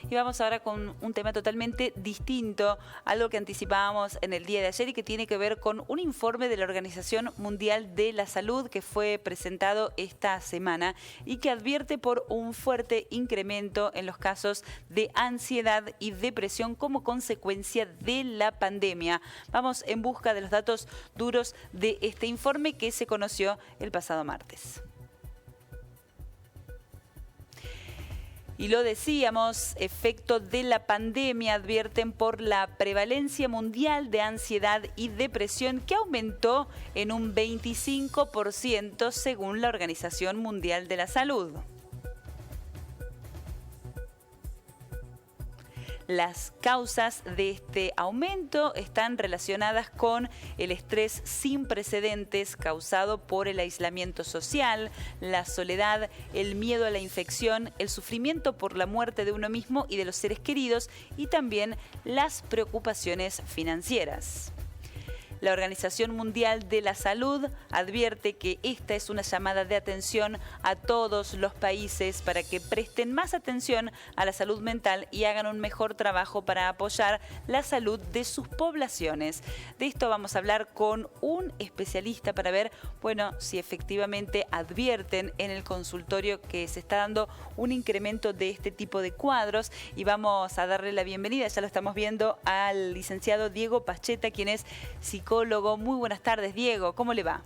Y vamos ahora con un tema totalmente distinto, algo que anticipábamos en el día de ayer y que tiene que ver con un informe de la Organización Mundial de la Salud que fue presentado esta semana y que advierte por un fuerte incremento en los casos de ansiedad y depresión como consecuencia de la pandemia. Vamos en busca de los datos duros de este informe que se conoció el pasado martes. Y lo decíamos, efecto de la pandemia, advierten por la prevalencia mundial de ansiedad y depresión que aumentó en un 25% según la Organización Mundial de la Salud. Las causas de este aumento están relacionadas con el estrés sin precedentes causado por el aislamiento social, la soledad, el miedo a la infección, el sufrimiento por la muerte de uno mismo y de los seres queridos y también las preocupaciones financieras. La Organización Mundial de la Salud advierte que esta es una llamada de atención a todos los países para que presten más atención a la salud mental y hagan un mejor trabajo para apoyar la salud de sus poblaciones. De esto vamos a hablar con un especialista para ver, si efectivamente advierten en el consultorio que se está dando un incremento de este tipo de cuadros y vamos a darle la bienvenida, ya lo estamos viendo, al licenciado Diego Pacheta, quien es psicólogo. Muy buenas tardes, Diego. ¿Cómo le va?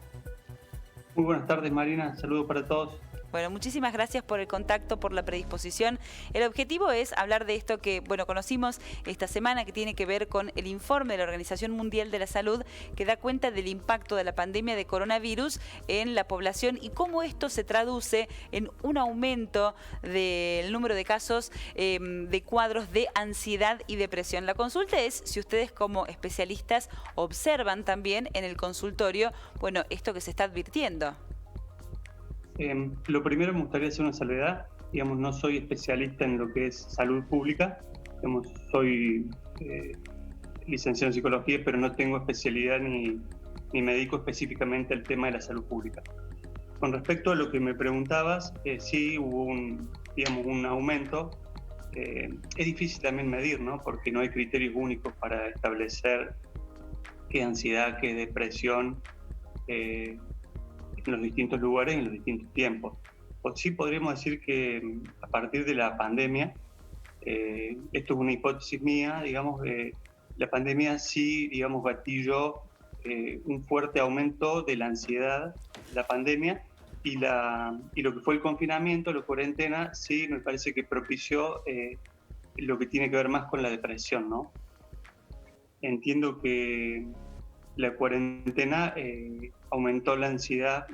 Muy buenas tardes, Marina. Saludos para todos. Bueno, muchísimas gracias por el contacto, por la predisposición. El objetivo es hablar de esto que, conocimos esta semana, que tiene que ver con el informe de la Organización Mundial de la Salud, que da cuenta del impacto de la pandemia de coronavirus en la población y cómo esto se traduce en un aumento del número de casos de cuadros de ansiedad y depresión. La consulta es si ustedes como especialistas observan también en el consultorio, esto que se está advirtiendo. Lo primero me gustaría hacer una salvedad. No soy especialista en lo que es salud pública. Soy licenciado en psicología, pero no tengo especialidad ni me dedico específicamente al tema de la salud pública. Con respecto a lo que me preguntabas, sí hubo un aumento. Es difícil también medir, ¿no? Porque no hay criterios únicos para establecer qué ansiedad, qué depresión, en los distintos lugares y en los distintos tiempos. Sí podríamos decir que a partir de la pandemia, esto es una hipótesis mía, la pandemia sí, gatilló un fuerte aumento de la ansiedad, la pandemia, y lo que fue el confinamiento, la cuarentena, sí me parece que propició lo que tiene que ver más con la depresión, ¿no? Entiendo que la cuarentena aumentó la ansiedad,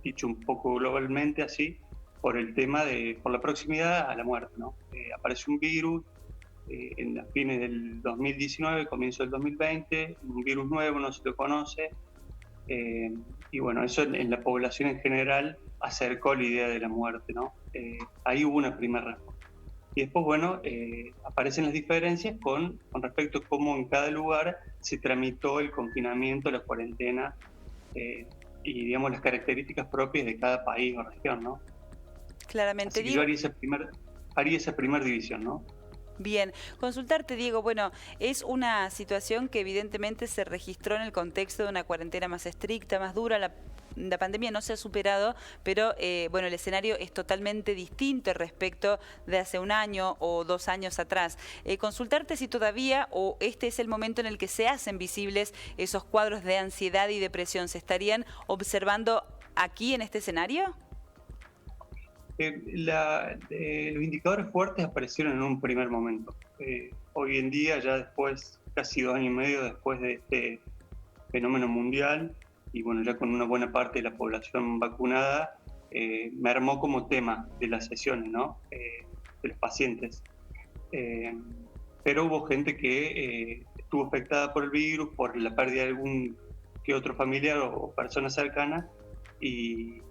dicho un poco globalmente así, por la proximidad a la muerte, ¿no? Apareció un virus en las fines del 2019, comienzo del 2020, un virus nuevo, no se lo conoce, eso en la población en general acercó la idea de la muerte, ¿no? Ahí hubo una primera respuesta. Y después, aparecen las diferencias con respecto a cómo en cada lugar se tramitó el confinamiento, la cuarentena y, las características propias de cada país o región, ¿no? Claramente. Así que yo haría esa primera división, ¿no? Bien, consultarte, Diego, es una situación que evidentemente se registró en el contexto de una cuarentena más estricta, más dura. La pandemia no se ha superado, pero el escenario es totalmente distinto respecto de hace un año o 2 años atrás. Consultarte si todavía o este es el momento en el que se hacen visibles esos cuadros de ansiedad y depresión. ¿Se estarían observando aquí en este escenario? Los indicadores fuertes aparecieron en un primer momento. Hoy en día, ya después, casi 2 años y medio después de este fenómeno mundial, y ya con una buena parte de la población vacunada, me armó como tema de las sesiones, ¿no? De los pacientes. Pero hubo gente que estuvo afectada por el virus, por la pérdida de algún que otro familiar o persona cercana, y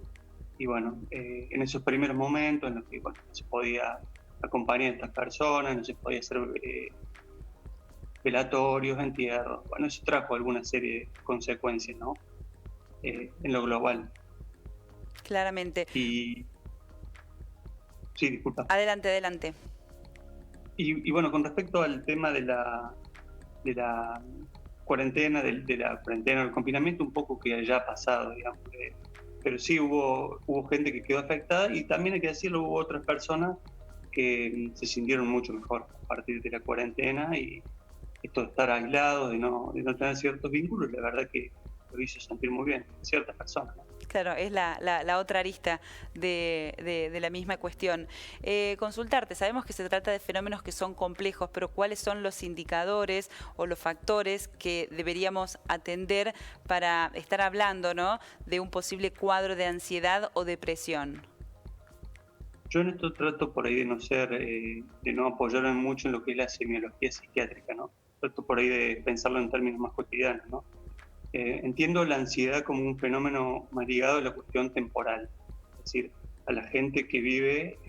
en esos primeros momentos en los que no se podía acompañar a estas personas, no se podía hacer velatorios, entierros, eso trajo alguna serie de consecuencias, ¿no? En lo global. Claramente. Sí, disculpa. Adelante. Y bueno, con respecto al tema de la cuarentena, de la cuarentena, del confinamiento, un poco que ya ha pasado, digamos. Pero sí hubo gente que quedó afectada y también hay que decirlo, hubo otras personas que se sintieron mucho mejor a partir de la cuarentena y esto de estar aislados, de no tener ciertos vínculos, la verdad que lo hizo sentir muy bien a ciertas personas, ¿no? Claro, es la otra arista de la misma cuestión. Consultarte, sabemos que se trata de fenómenos que son complejos, pero ¿cuáles son los indicadores o los factores que deberíamos atender para estar hablando, ¿no?, de un posible cuadro de ansiedad o depresión? Yo en esto trato por ahí de no apoyarme mucho en lo que es la semiología psiquiátrica, ¿no? Trato por ahí de pensarlo en términos más cotidianos, ¿no? Entiendo la ansiedad como un fenómeno más ligado a la cuestión temporal, es decir, a la gente que vive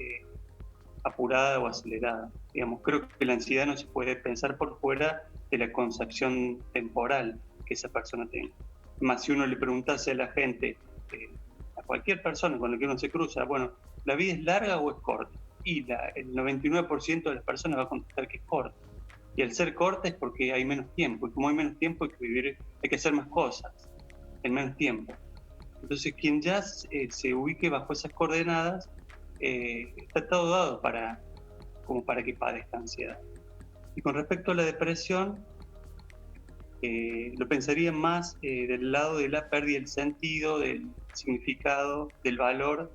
apurada o acelerada. Digamos, creo que la ansiedad no se puede pensar por fuera de la concepción temporal que esa persona tenga. Más si uno le preguntase a la gente, a cualquier persona con la que uno se cruza, bueno, ¿la vida es larga o es corta? Y el 99% de las personas va a contestar que es corta. Y al ser corta es porque hay menos tiempo, y como hay menos tiempo hay que hacer más cosas en menos tiempo. Entonces quien ya se ubique bajo esas coordenadas, está todo dado como para que padezca ansiedad. Y con respecto a la depresión, lo pensaría más del lado de la pérdida del sentido, del significado, del valor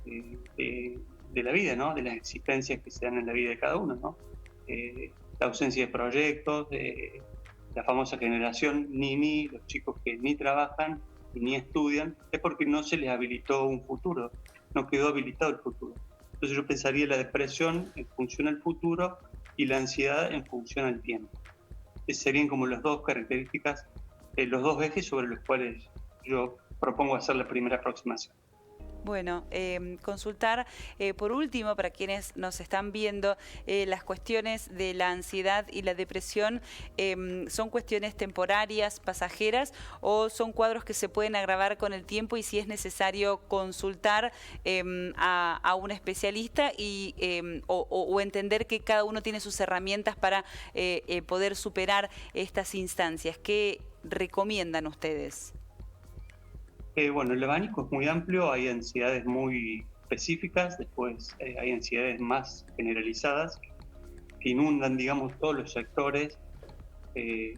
de la vida, ¿no? De las existencias que se dan en la vida de cada uno, ¿no? La ausencia de proyectos, la famosa generación Ni, los chicos que ni trabajan y ni estudian, es porque no se les habilitó un futuro, no quedó habilitado el futuro. Entonces yo pensaría la depresión en función al futuro y la ansiedad en función al tiempo. Esas serían como las dos características, los dos ejes sobre los cuales yo propongo hacer la primera aproximación. Bueno, consultar por último para quienes nos están viendo, las cuestiones de la ansiedad y la depresión, ¿son cuestiones temporarias, pasajeras o son cuadros que se pueden agravar con el tiempo y si es necesario consultar a un especialista o entender que cada uno tiene sus herramientas para poder superar estas instancias? ¿Qué recomiendan ustedes? Bueno, el abanico es muy amplio, hay ansiedades muy específicas, después hay ansiedades más generalizadas que inundan, digamos, todos los sectores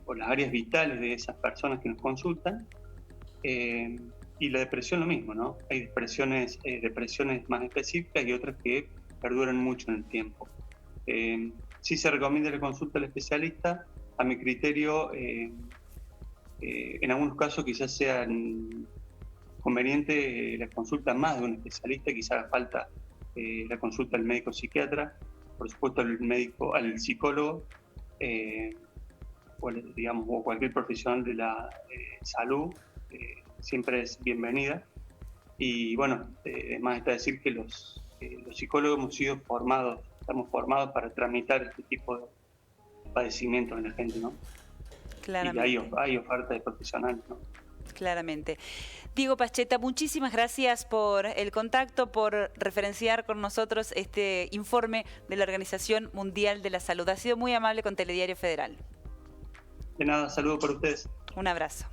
o las áreas vitales de esas personas que nos consultan. Y la depresión lo mismo, ¿no? Hay depresiones más específicas y otras que perduran mucho en el tiempo. Sí se recomienda la consulta al especialista, a mi criterio, en algunos casos quizás sean conveniente la consulta más de un especialista, quizá haga falta la consulta al médico psiquiatra, por supuesto al psicólogo, o cualquier profesional de la salud, siempre es bienvenida. Y bueno, además está decir que los psicólogos estamos formados para tramitar este tipo de padecimientos en la gente, ¿no? Claramente. Y hay oferta de profesionales, ¿no? Claramente. Diego Pacheta, muchísimas gracias por el contacto, por referenciar con nosotros este informe de la Organización Mundial de la Salud. Ha sido muy amable con Telediario Federal. De nada, saludos para ustedes. Un abrazo.